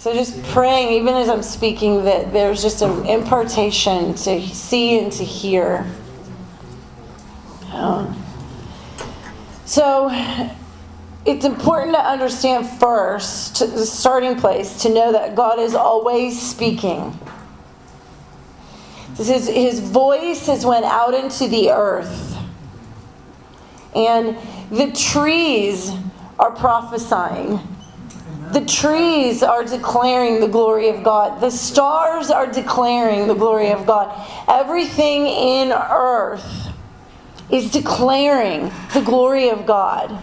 So just praying, even as I'm speaking, that there's just an impartation to see and to hear. So it's important to understand first, the starting place, to know that God is always speaking. His voice has went out into the earth. And the trees are prophesying. The trees are declaring the glory of God. The stars are declaring the glory of God. Everything in earth is declaring the glory of God.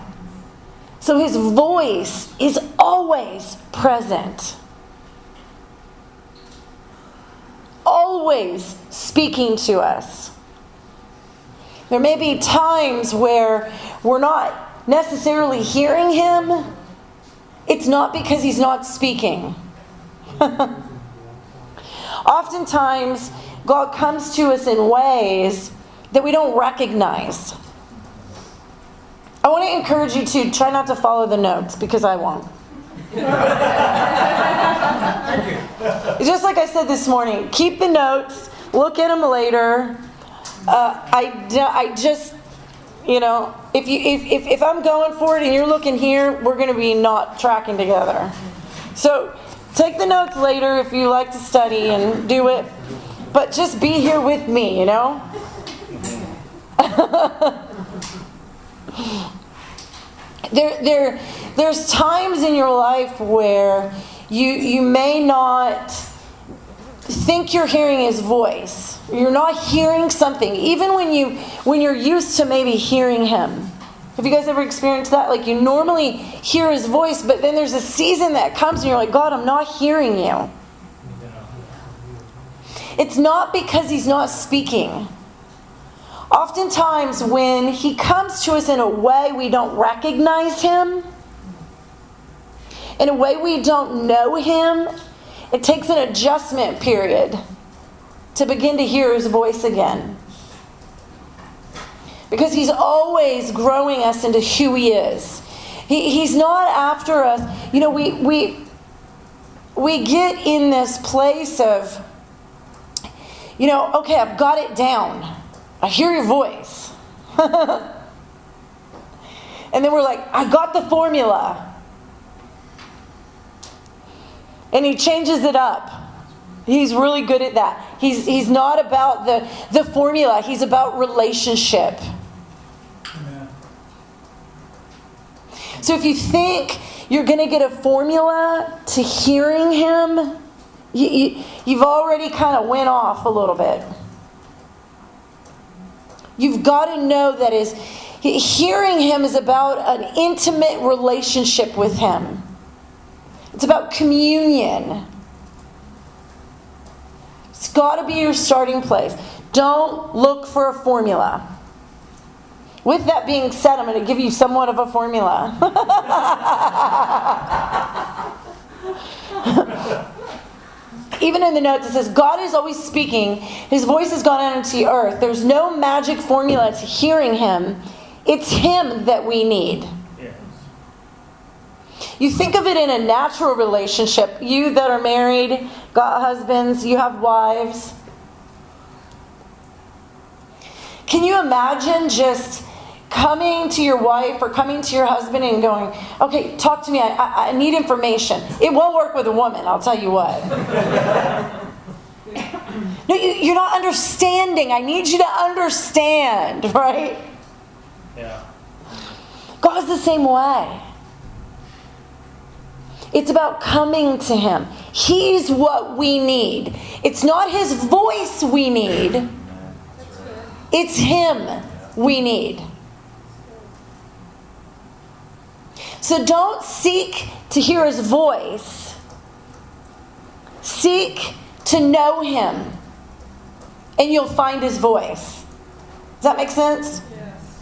So His voice is always present. Always speaking to us. There may be times where we're not necessarily hearing Him. It's not because He's not speaking. Oftentimes, God comes to us in ways that we don't recognize. I want to encourage you to try not to follow the notes, because I won't. Just like I said this morning, keep the notes, look at them later. I just, if I'm going for it and you're looking here, we're going to be not tracking together. So take the notes later if you like to study and do it, but just be here with me, There's times in your life where you may not think you're hearing His voice. You're not hearing something, even when you're used to maybe hearing Him. Have you guys ever experienced that? Like, you normally hear His voice, but then there's a season that comes and you're like, God, I'm not hearing you. It's not because He's not speaking. Oftentimes when He comes to us in a way we don't recognize Him, in a way we don't know Him, it takes an adjustment period to begin to hear His voice again. Because He's always growing us into who He is. He's not after us. We get in this place of, okay, I've got it down. I hear your voice. And then we're like, I got the formula. And He changes it up. He's really good at that. He's not about the formula. He's about relationship. Amen. So if you think you're going to get a formula to hearing Him, you've already kind of went off a little bit. You've got to know that hearing Him is about an intimate relationship with Him. It's about communion. It's got to be your starting place. Don't look for a formula. With that being said, I'm going to give you somewhat of a formula. Even in the notes it says, God is always speaking. His voice has gone out into the earth. There's no magic formula to hearing Him. It's Him that we need. Yes. You think of it in a natural relationship. You that are married, got husbands, you have wives. Can you imagine just coming to your wife or coming to your husband and going, okay, talk to me, I need information. It won't work with a woman, I'll tell you what. No, you're not understanding. I need you to understand, right? Yeah. God's the same way. It's about coming to Him. He's what we need. It's not His voice we need. It's Him we need. So don't seek to hear His voice. Seek to know Him. And you'll find His voice. Does that make sense? Yes.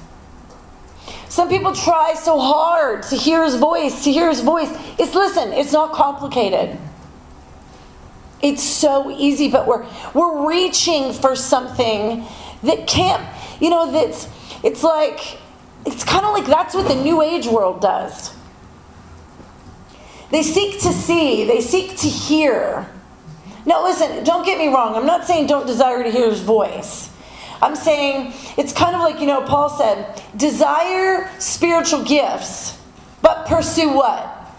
Some people try so hard to hear His voice, It's not complicated. It's so easy, but we're reaching for something that can't, it's kind of like that's what the New Age world does. They seek to see. They seek to hear. Now listen, don't get me wrong. I'm not saying don't desire to hear his voice. I'm saying it's kind of like, Paul said, desire spiritual gifts, but pursue what?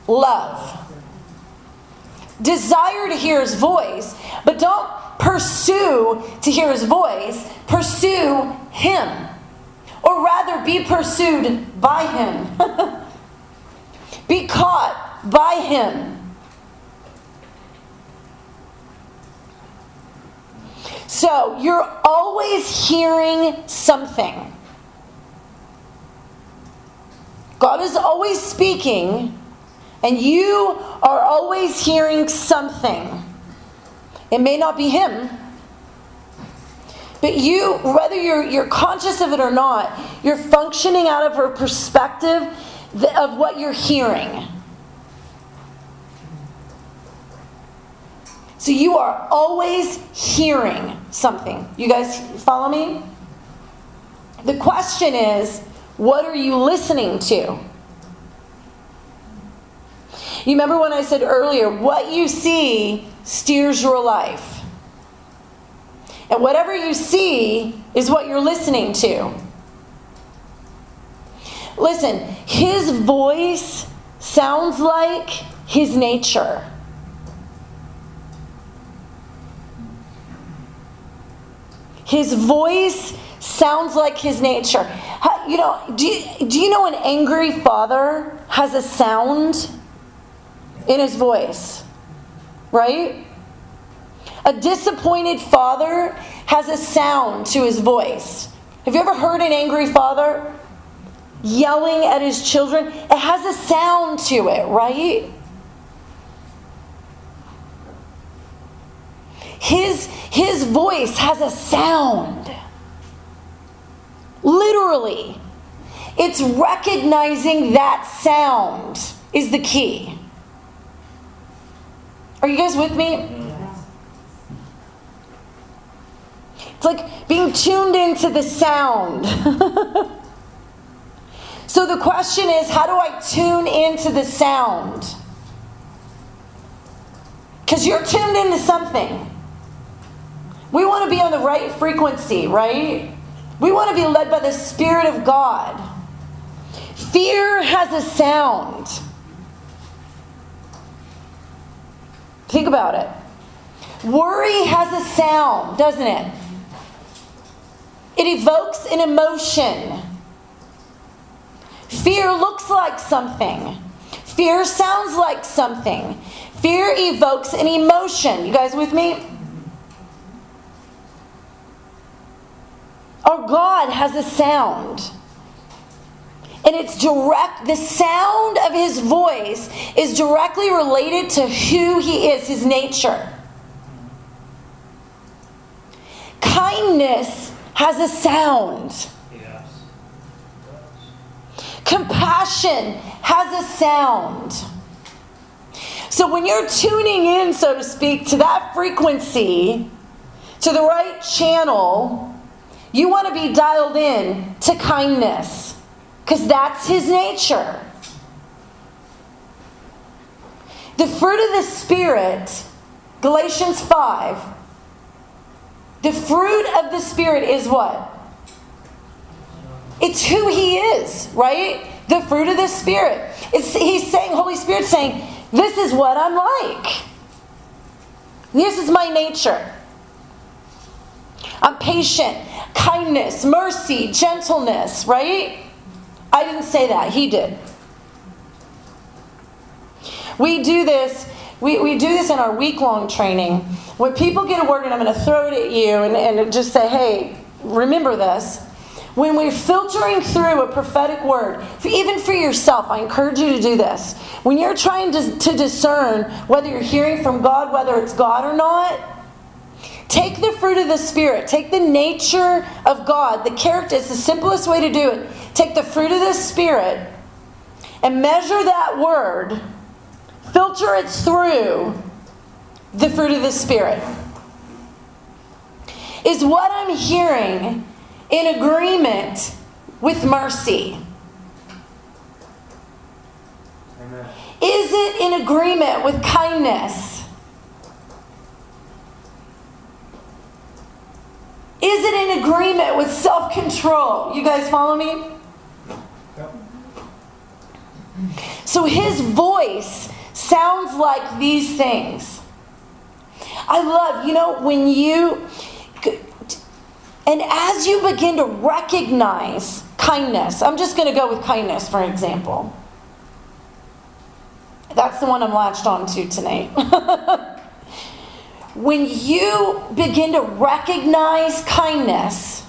Love. Desire to hear his voice, but don't pursue to hear his voice. Pursue him. Or rather, be pursued by him. Be caught by him. So, you're always hearing something. God is always speaking, and you are always hearing something. It may not be him, but you, whether you're conscious of it or not, you're functioning out of a perspective of what you're hearing. So you are always hearing something. You guys follow me? The question is, what are you listening to? You remember when I said earlier, what you see steers your life. And whatever you see is what you're listening to. Listen, his voice sounds like his nature. His voice sounds like his nature. Do you know an angry father has a sound in his voice? Right? A disappointed father has a sound to his voice. Have you ever heard an angry father yelling at his children? It has a sound to it, right? His voice has a sound. Literally. It's recognizing that sound is the key. Are you guys with me? It's like being tuned into the sound. So the question is, how do I tune into the sound? Because you're tuned into something. We want to be on the right frequency, right? We want to be led by the Spirit of God. Fear has a sound. Think about it. Worry has a sound, doesn't it? It evokes an emotion. Fear looks like something. Fear sounds like something. Fear evokes an emotion. You guys with me? Our God has a sound. And it's direct. The sound of his voice is directly related to who he is, his nature. Kindness has a sound. Yes. Compassion has a sound. So when you're tuning in, so to speak, to that frequency, to the right channel, you want to be dialed in to kindness, because that's his nature. The fruit of the Spirit, Galatians 5, the fruit of the Spirit is what? It's who he is, right? The fruit of the Spirit. He's saying, Holy Spirit's saying, this is what I'm like. This is my nature. I'm patient, kindness, mercy, gentleness, right? I didn't say that. He did. We do this. We do this in our week-long training. When people get a word, and I'm going to throw it at you and just say, hey, remember this. When we're filtering through a prophetic word, even for yourself, I encourage you to do this. When you're trying to discern whether you're hearing from God, whether it's God or not, take the fruit of the Spirit. Take the nature of God. The character is the simplest way to do it. Take the fruit of the Spirit and measure that word. Filter it through the fruit of the Spirit. Is what I'm hearing in agreement with mercy? Amen. Is it in agreement with kindness? Is it in agreement with self-control? You guys follow me? Yep. So his voice sounds like these things. I love, when you, and as you begin to recognize kindness, I'm just going to go with kindness for example. That's the one I'm latched on to tonight. When you begin to recognize kindness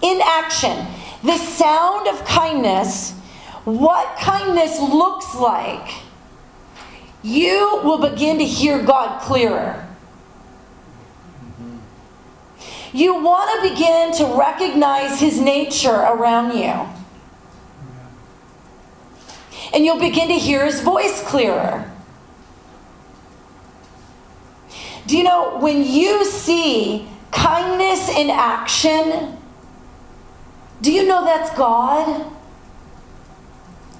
in action, the sound of kindness, what kindness looks like, you will begin to hear God clearer. You want to begin to recognize His nature around you. And you'll begin to hear His voice clearer. Do you know, when you see kindness in action, do you know that's God?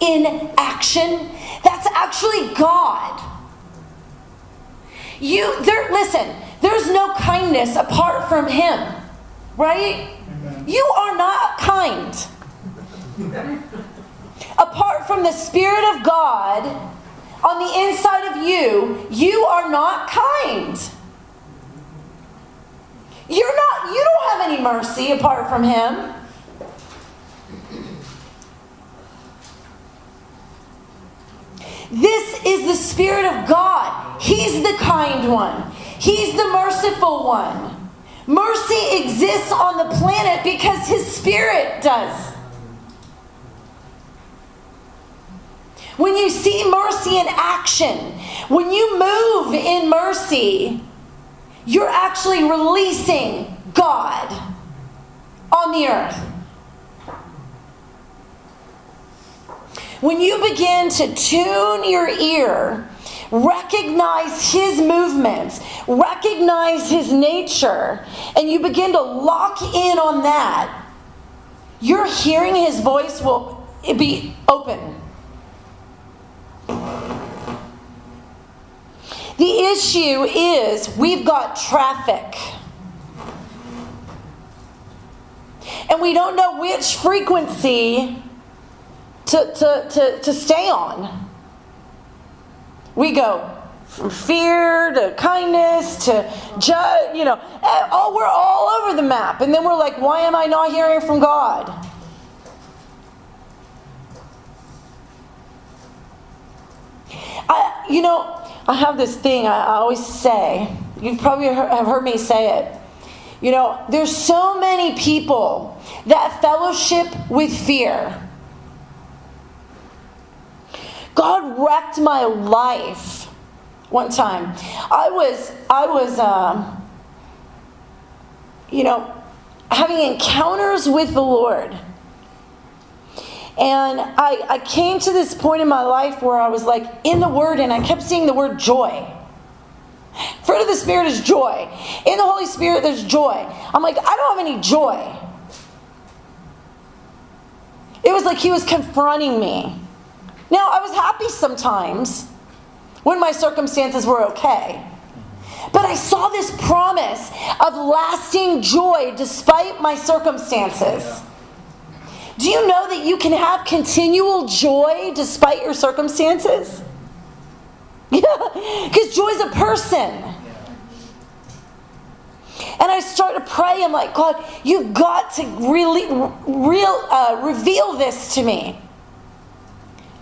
In action? That's actually God. Listen, there's no kindness apart from Him. Right? Amen. You are not kind. Apart from the Spirit of God on the inside of you, you are not kind. You don't have any mercy apart from Him. This is the Spirit of God. He's the kind one. He's the merciful one. Mercy exists on the planet because His Spirit does. When you see mercy in action, when you move in mercy, you're actually releasing God on the earth. When you begin to tune your ear, recognize His movements, recognize His nature, and you begin to lock in on that, your hearing His voice will be open. The issue is we've got traffic. And we don't know which frequency to stay on. We go from fear to kindness to judge, we're all over the map. And then we're like, why am I not hearing from God? I have this thing I always say. You probably have heard me say it. There's so many people that fellowship with fear. God wrecked my life one time. I was having encounters with the Lord. And I came to this point in my life where I was like in the Word, and I kept seeing the word joy. Fruit of the Spirit is joy. In the Holy Spirit, there's joy. I'm like, I don't have any joy. It was like He was confronting me. Now, I was happy sometimes when my circumstances were okay. But I saw this promise of lasting joy despite my circumstances. Yeah. Do you know that you can have continual joy despite your circumstances? Yeah, because joy is a person. And I start to pray. I'm like, God, you've got to really reveal this to me.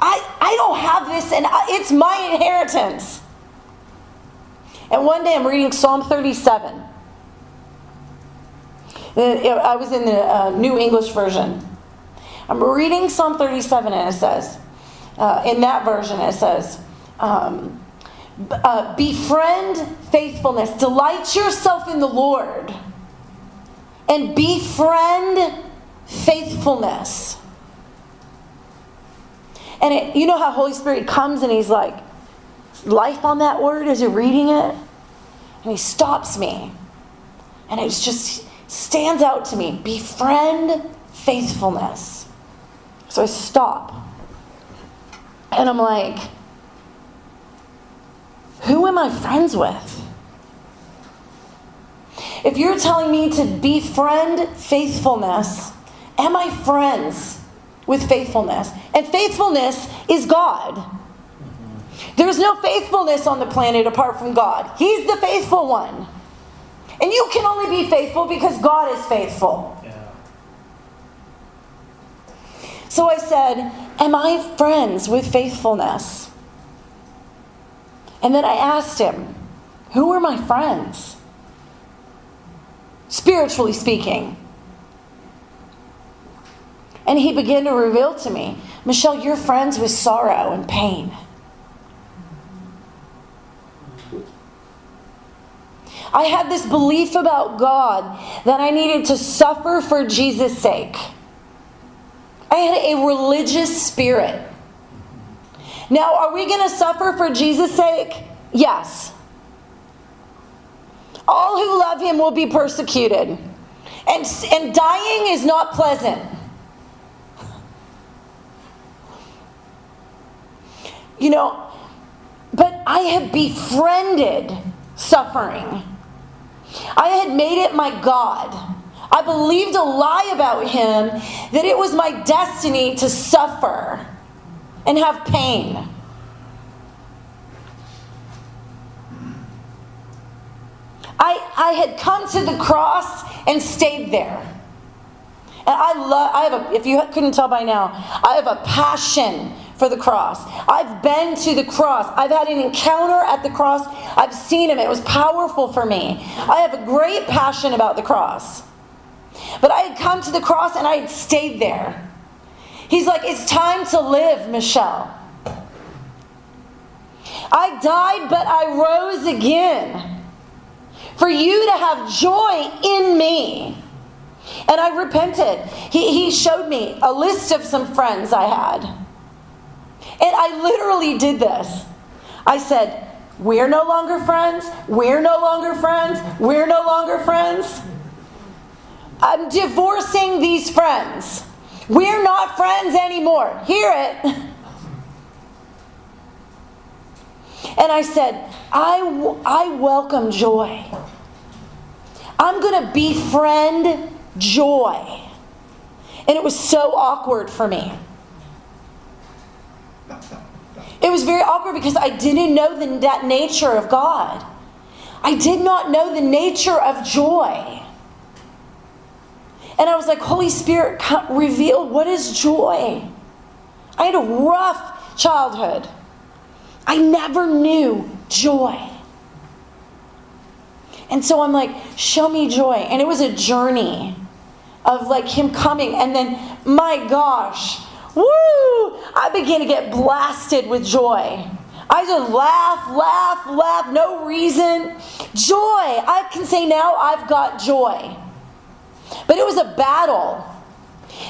I don't have this, and it's my inheritance. And one day I'm reading Psalm 37. I was in the New English Version. I'm reading Psalm 37, and it says, in that version, it says, befriend faithfulness. Delight yourself in the Lord. And befriend faithfulness. And you know how Holy Spirit comes and He's like, life on that word as you're reading it? And He stops me. And it just stands out to me. Befriend faithfulness. So I stop. And I'm like, who am I friends with? If you're telling me to befriend faithfulness, am I friends with faithfulness? And faithfulness is God. There's no faithfulness on the planet apart from God. He's the faithful one. And you can only be faithful because God is faithful. Yeah. So I said, am I friends with faithfulness? And then I asked him, who are my friends? Spiritually speaking. And he began to reveal to me, Michelle, you're friends with sorrow and pain. I had this belief about God that I needed to suffer for Jesus' sake. I had a religious spirit. Now, are we going to suffer for Jesus' sake? Yes. All who love him will be persecuted. And dying is not pleasant. You know, but I have befriended suffering. I had made it my God. I believed a lie about him that it was my destiny to suffer and have pain. I had come to the cross and stayed there. And if you couldn't tell by now, I have a passion for the cross. I've been to the cross. I've had an encounter at the cross. I've seen him. It was powerful for me. I have a great passion about the cross. But I had come to the cross and I had stayed there. He's like, it's time to live, Michelle. I died, but I rose again. For you to have joy in me. And I repented. He showed me a list of some friends I had. And I literally did this. I said, we're no longer friends. We're no longer friends. We're no longer friends. I'm divorcing these friends. We're not friends anymore. Hear it. And I said, I welcome joy. I'm going to befriend joy. And it was so awkward for me. It was very awkward because I didn't know that nature of God. I did not know the nature of joy. And I was like, Holy Spirit, reveal what is joy. I had a rough childhood. I never knew joy. And so I'm like, show me joy. And it was a journey of like him coming. And then, my gosh, woo! I began to get blasted with joy. I just laugh, no reason. Joy. I can say now I've got joy. But it was a battle.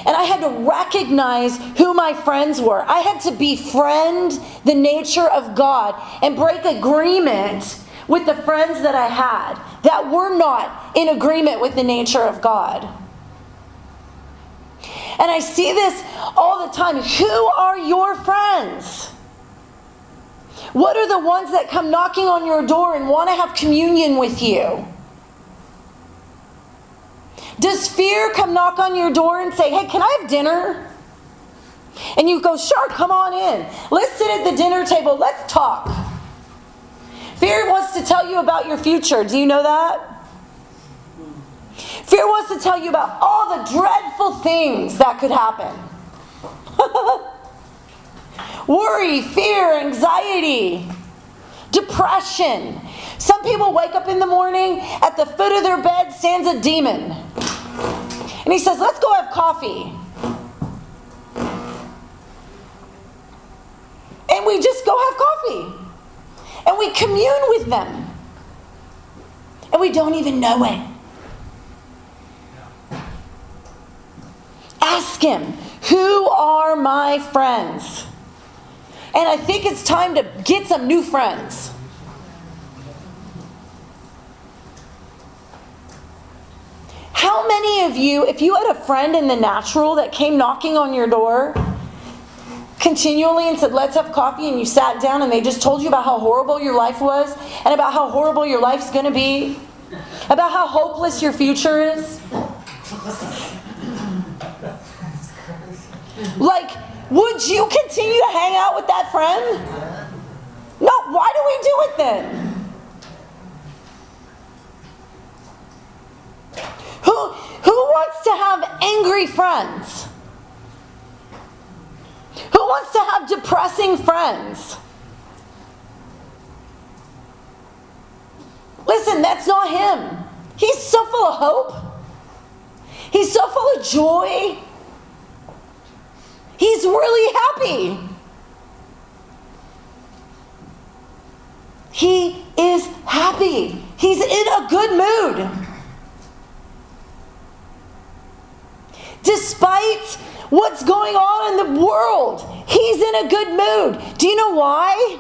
And I had to recognize who my friends were. I had to befriend the nature of God and break agreement with the friends that I had that were not in agreement with the nature of God. And I see this all the time. Who are your friends? What are the ones that come knocking on your door and want to have communion with you? Does fear come knock on your door and say, hey, can I have dinner? And you go, sure, come on in. Let's sit at the dinner table. Let's talk. Fear wants to tell you about your future. Do you know that? Fear wants to tell you about all the dreadful things that could happen. Worry, fear, anxiety, depression. Some people wake up in the morning, at the foot of their bed stands a demon. And he says, let's go have coffee. And we just go have coffee. And we commune with them. And we don't even know it. Ask him, who are my friends? And I think it's time to get some new friends. How many of you, if you had a friend in the natural that came knocking on your door, continually and said, let's have coffee, and you sat down and they just told you about how horrible your life was and about how horrible your life's going to be, about how hopeless your future is? Like, would you continue to hang out with that friend? No, why do we do it then? Who wants to have angry friends? Who wants to have depressing friends? Listen, that's not him. He's so full of hope. He's so full of joy. He's really happy. He is happy. He's in a good mood. Despite what's going on in the world, he's in a good mood. Do you know why?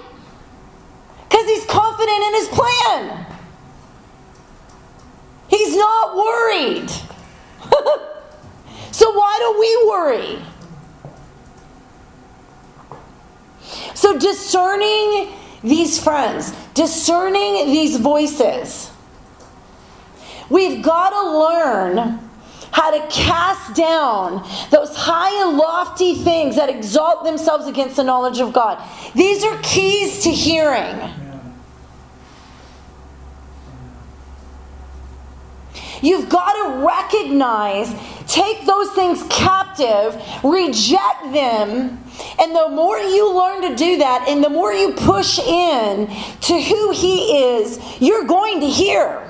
Because he's confident in his plan. He's not worried. So why do we worry? So discerning these friends, discerning these voices, we've got to learn how to cast down those high and lofty things that exalt themselves against the knowledge of God. These are keys to hearing. You've got to recognize, take those things captive, reject them, and the more you learn to do that, and the more you push in to who He is, you're going to hear.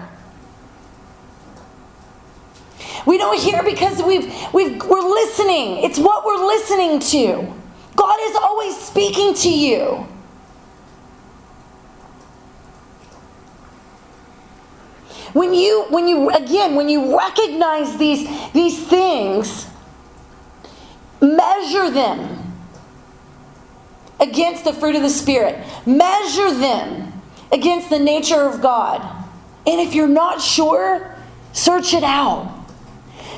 We don't hear because we're listening. It's what we're listening to. God is always speaking to you. When you recognize these things, measure them against the fruit of the Spirit. Measure them against the nature of God. And if you're not sure, search it out.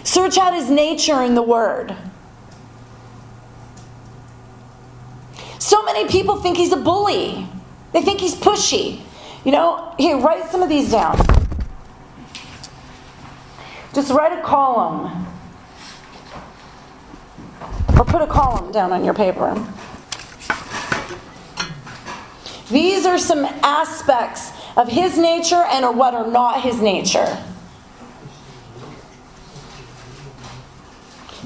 Search out His nature in the Word. So many people think He's a bully. They think He's pushy. Here, write some of these down. Just write a column. Or put a column down on your paper. These are some aspects of His nature and what are not His nature.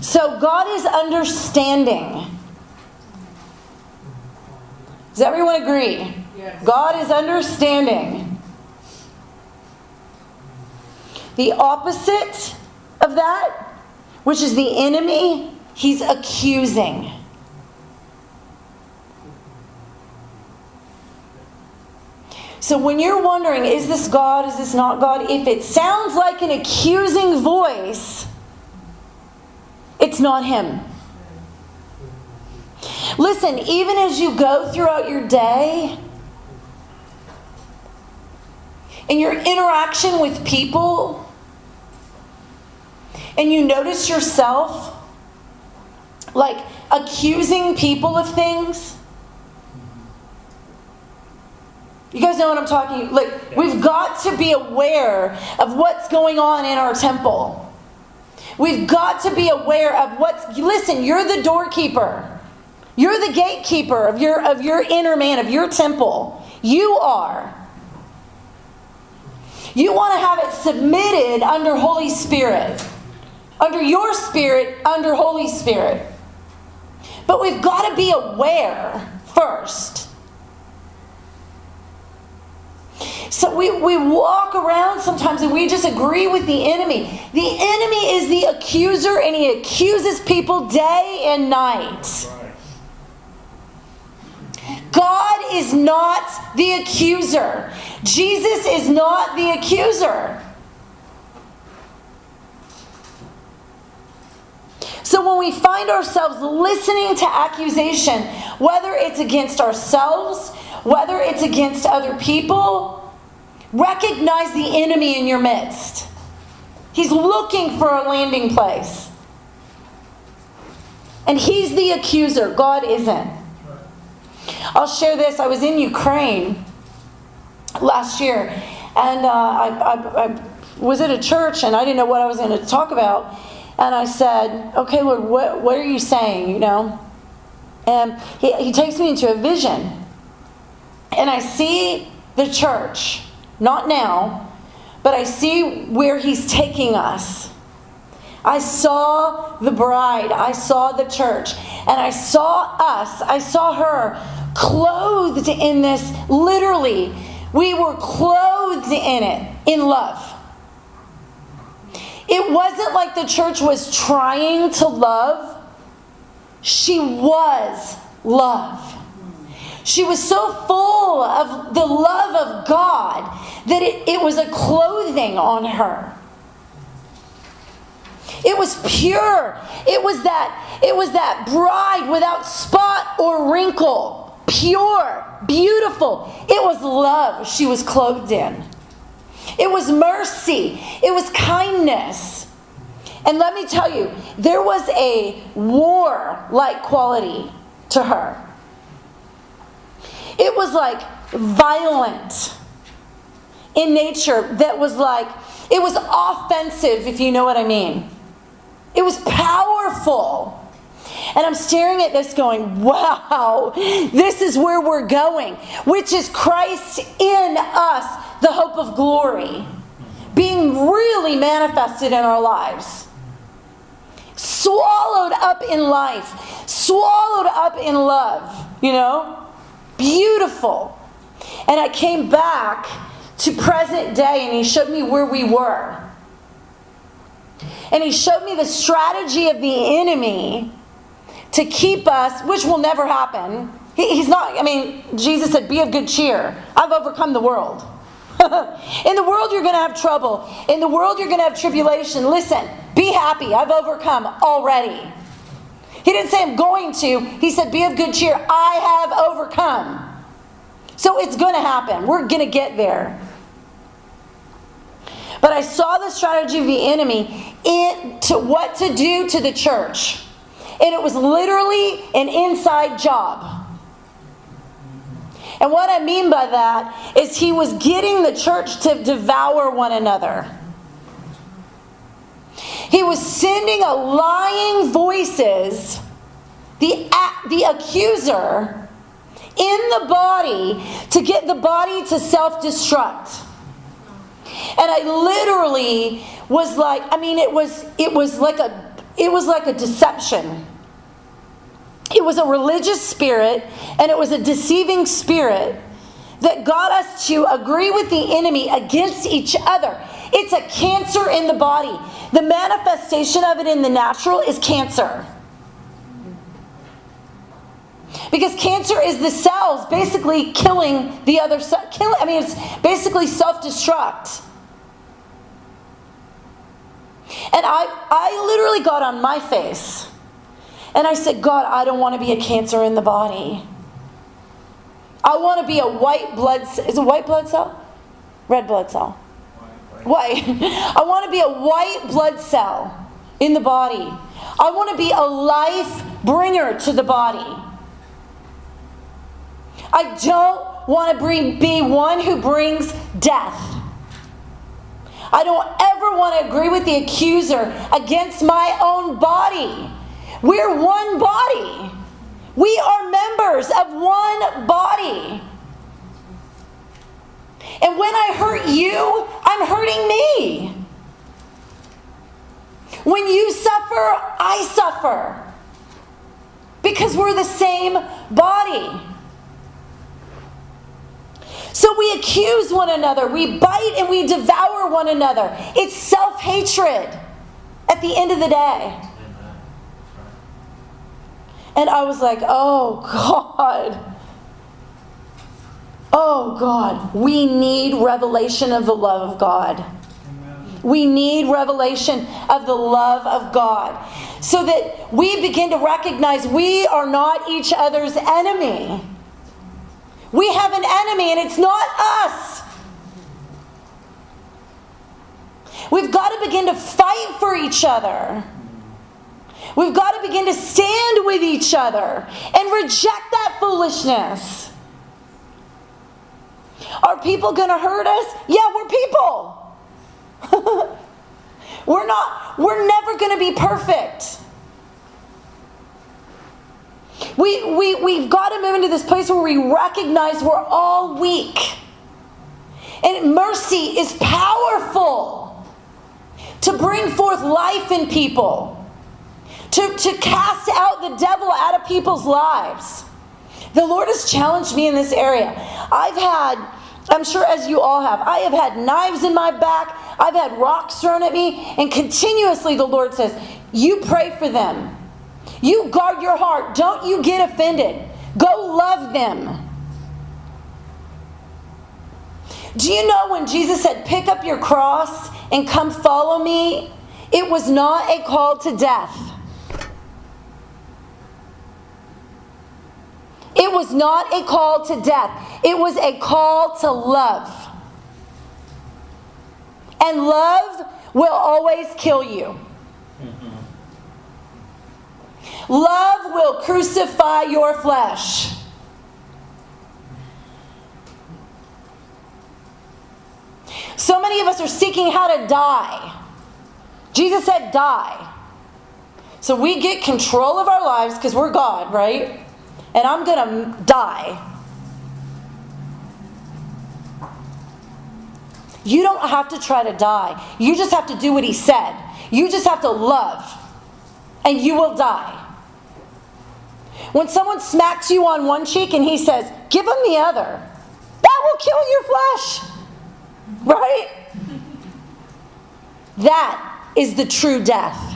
So God is understanding. Does everyone agree? Yes. God is understanding. The opposite of that, which is the enemy, he's accusing. So when you're wondering, is this God, is this not God? If it sounds like an accusing voice, it's not Him. Listen, even as you go throughout your day, in your interaction with people, and you notice yourself like accusing people of things. You guys know what I'm talking about? Like, we've got to be aware of what's going on in our temple. We've got to be aware of listen, you're the doorkeeper. You're the gatekeeper of your inner man, of your temple. You are. You want to have it submitted under Holy Spirit. Under your Spirit, under Holy Spirit. But we've got to be aware first. So we walk around sometimes and we just agree with the enemy. The enemy is the accuser, and he accuses people day and night. God is not the accuser. Jesus is not the accuser. So when we find ourselves listening to accusation, whether it's against ourselves, whether it's against other people, recognize the enemy in your midst. He's looking for a landing place. And he's the accuser. God isn't. I'll share this. I was in Ukraine last year, and I was at a church, and I didn't know what I was going to talk about. And I said, okay, Lord, what are you saying, you know? And he takes me into a vision. And I see the church, not now, but I see where he's taking us. I saw the bride, I saw the church, and I saw us, I saw her clothed in this, literally, we were clothed in it, in love. It wasn't like the church was trying to love. She was love. She was so full of the love of God that it was a clothing on her. It was pure. It was that bride without spot or wrinkle. Pure, beautiful. It was love she was clothed in. It was mercy. It was kindness. And let me tell you, there was a war-like quality to her. It was like violent in nature, that was like, it was offensive, if you know what I mean. It was powerful. And I'm staring at this going, wow, this is where we're going, which is Christ in us, the hope of glory, being really manifested in our lives. Swallowed up in life, swallowed up in love, you know? Beautiful. And I came back to present day, and he showed me where we were. And he showed me the strategy of the enemy to keep us, which will never happen. He's not, I mean, Jesus said, be of good cheer. I've overcome the world. In the world, you're going to have trouble. In the world, you're going to have tribulation. Listen, be happy. I've overcome already. He didn't say I'm going to. He said, be of good cheer. I have overcome. So it's going to happen. We're going to get there. But I saw the strategy of the enemy into what to do to the church. And it was literally an inside job. And what I mean by that is he was getting the church to devour one another. He was sending a lying voices, the accuser, in the body to get the body to self-destruct. And I literally was like, I mean, it was like a deception. It was a religious spirit, and it was a deceiving spirit that got us to agree with the enemy against each other. It's a cancer in the body. The manifestation of it in the natural is cancer. Because cancer is the cells basically killing the other cell. It's basically self-destruct. And I literally got on my face. And I said, God, I don't want to be a cancer in the body. I want to be a white blood cell. Is it white blood cell? Red blood cell. White. I want to be a white blood cell in the body. I want to be a life bringer to the body. I don't want to be one who brings death. I don't ever want to agree with the accuser against my own body. We're one body. We are members of one body. And when I hurt you, I'm hurting me. When you suffer, I suffer. Because we're the same body. So we accuse one another. We bite and we devour one another. It's self-hatred at the end of the day. And I was like, oh God, we need revelation of the love of God. Amen. We need revelation of the love of God. So that we begin to recognize we are not each other's enemy. We have an enemy, and it's not us. We've got to begin to fight for each other. We've got to begin to stand with each other and reject that foolishness. Are people going to hurt us? Yeah, we're people. We're never going to be perfect. We've got to move into this place where we recognize we're all weak. And mercy is powerful to bring forth life in people. To cast out the devil out of people's lives. The Lord has challenged me in this area. I'm sure as you all have, I have had knives in my back. I've had rocks thrown at me. And continuously the Lord says, you pray for them. You guard your heart. Don't you get offended. Go love them. Do you know when Jesus said, pick up your cross and come follow me? It was not a call to death. It was not a call to death. It was a call to love. And love will always kill you. Love will crucify your flesh. So many of us are seeking how to die. Jesus said die. So we get control of our lives because we're God, right? And I'm going to die. You don't have to try to die. You just have to do what He said. You just have to love. And you will die. When someone smacks you on one cheek and He says, give them the other, that will kill your flesh. Right? That is the true death.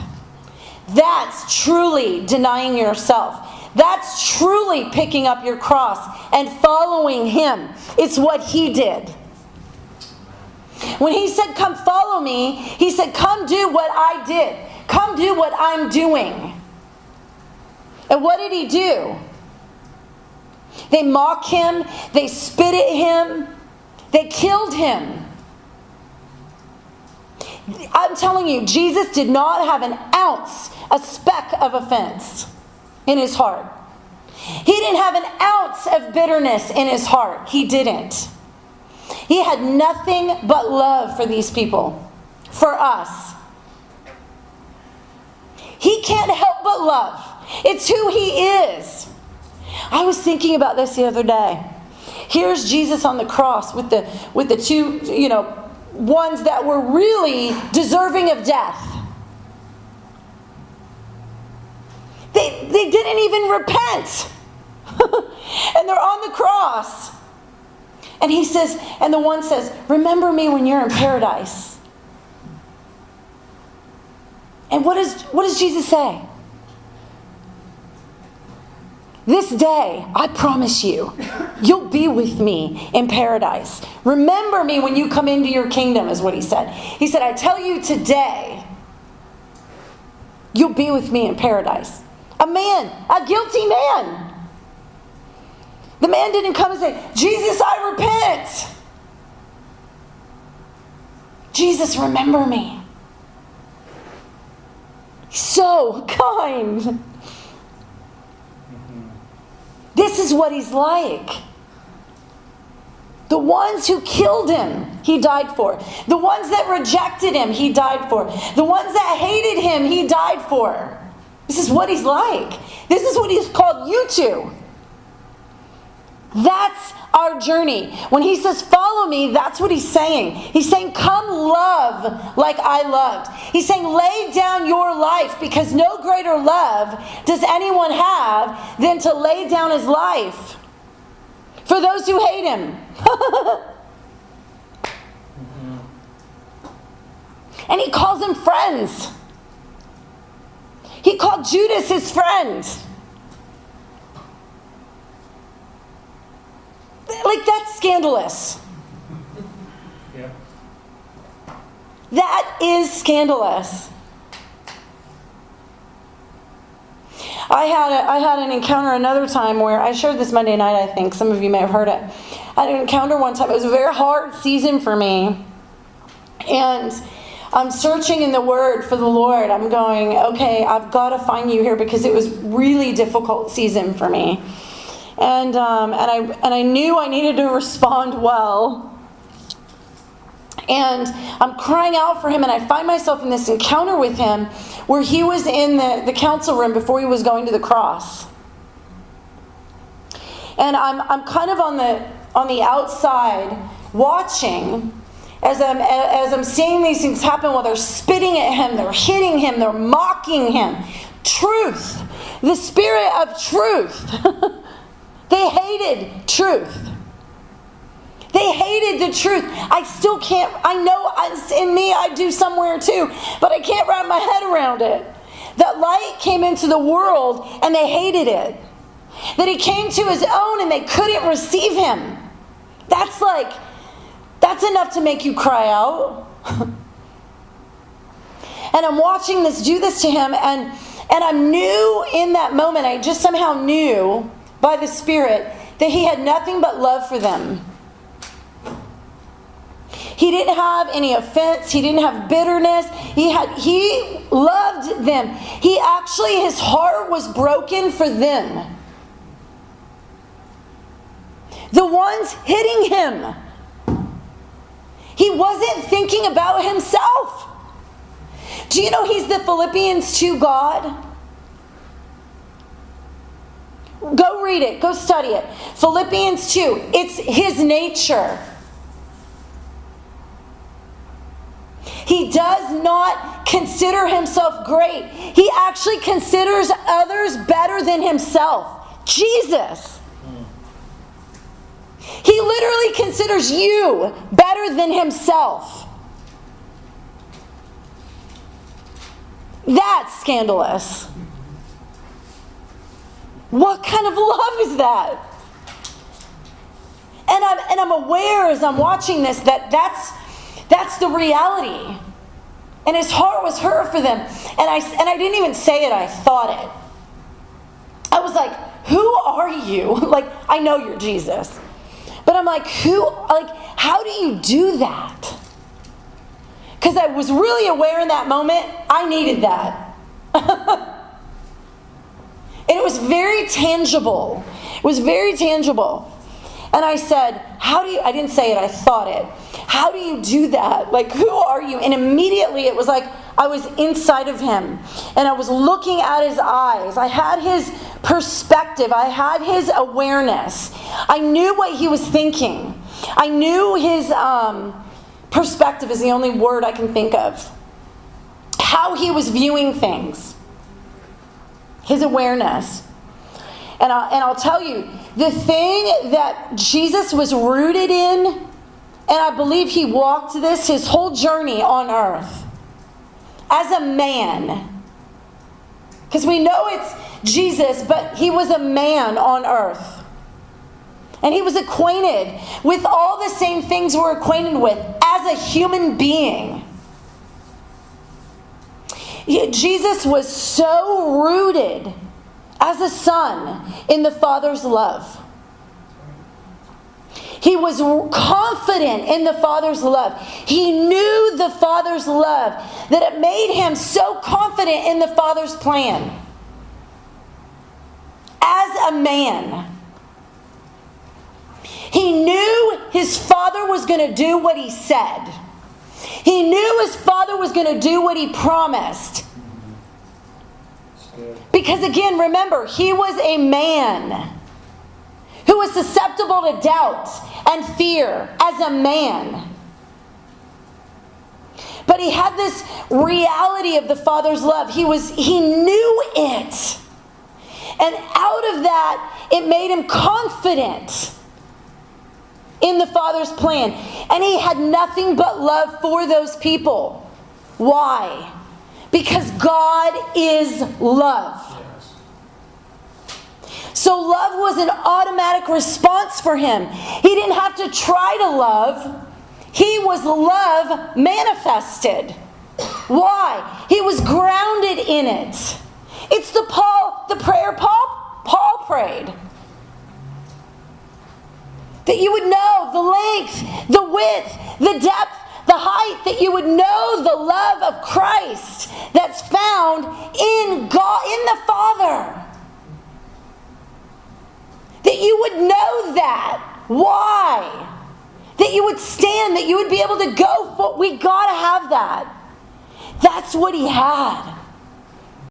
That's truly denying yourself. That's truly picking up your cross and following Him. It's what He did. When He said, come follow me, He said, come do what I did. Come do what I'm doing. And what did He do? They mocked Him. They spit at Him. They killed Him. I'm telling you, Jesus did not have an ounce, a speck of offense in His heart. He didn't have an ounce of bitterness in His heart. He didn't. He had nothing but love for these people, for us. He can't help but love. It's who He is. I was thinking about this the other day. Here's Jesus on the cross with the two, ones that were really deserving of death. They didn't even repent. And they're on the cross. And He says, and the one says, remember me when you're in paradise. And what does Jesus say? This day, I promise you, you'll be with me in paradise. Remember me when you come into your kingdom, is what He said. He said, I tell you today, you'll be with me in paradise. A guilty man. The man didn't come and say, Jesus, I repent. Jesus, remember me. So kind. This is what He's like. The ones who killed Him, He died for. The ones that rejected Him, He died for. The ones that hated Him, He died for. This is what He's like. This is what He's called you to. That's our journey. When He says, follow me, that's what He's saying. He's saying, come love like I loved. He's saying, lay down your life, because no greater love does anyone have than to lay down his life for those who hate Him. And He calls them friends. He called Judas His friend. Like, that's scandalous. Yeah. That is scandalous. I had an encounter another time where I shared this Monday night, I think. Some of you may have heard it. I had an encounter one time. It was a very hard season for me. And I'm searching in the Word for the Lord. I'm going, okay, I've got to find you here, because it was really difficult season for me. And I knew I needed to respond well. And I'm crying out for him, and I find myself in this encounter with him where he was in the council room before he was going to the cross. And I'm kind of on the outside watching as I'm seeing these things happen while they're spitting at him, they're hitting him, they're mocking him. Truth, the spirit of truth. They hated truth. They hated the truth. I still can't, I know it's in me, I do somewhere too, but I can't wrap my head around it. That light came into the world and they hated it. That he came to his own and they couldn't receive him. That's enough to make you cry out. And I'm watching this do this to him, and I knew in that moment, I just somehow knew by the Spirit that he had nothing but love for them. He didn't have any offense. He didn't have bitterness. He loved them. His heart was broken for them. The ones hitting him. He wasn't thinking about himself. Do you know he's the Philippians 2 God? Go read it. Go study it. Philippians 2. It's his nature. He does not consider himself great. He actually considers others better than himself. Jesus. He literally considers you better than himself. That's scandalous. What kind of love is that? And I'm aware as I'm watching this that's the reality. And his heart was hurt for them. And I didn't even say it, I thought it. I was like, who are you? Like, I know you're Jesus. But I'm like, how do you do that? Because I was really aware in that moment, I needed that. And it was very tangible. It was very tangible. And I said, I didn't say it, I thought it. How do you do that? Like, who are you? And immediately it was like I was inside of him. And I was looking at his eyes. I had his perspective. I had his awareness. I knew what he was thinking. I knew his perspective is the only word I can think of. How he was viewing things. His awareness. And I'll tell you, the thing that Jesus was rooted in, and I believe he walked this his whole journey on earth, as a man. Because we know it's Jesus, but he was a man on earth. And he was acquainted with all the same things we're acquainted with as a human being. Jesus was so rooted as a son in the Father's love. He was confident in the Father's love. He knew the Father's love, that it made him so confident in the Father's plan. As a man, he knew his Father was going to do what he said. He knew his Father was going to do what he promised. Because again, remember, he was a man who was susceptible to doubt and fear as a man. But he had this reality of the Father's love. He knew it. And out of that, it made him confident in the Father's plan. And he had nothing but love for those people. Why? Because God is love. So love was an automatic response for him. He didn't have to try to love. He was love manifested. Why? He was grounded in it. It's the prayer Paul prayed. That you would know the length, the width, the depth, the height, that you would know the love of Christ that's found in God, in the Father. That you would know that. Why? That you would stand, that you would be able to go for, we gotta have that. That's what he had.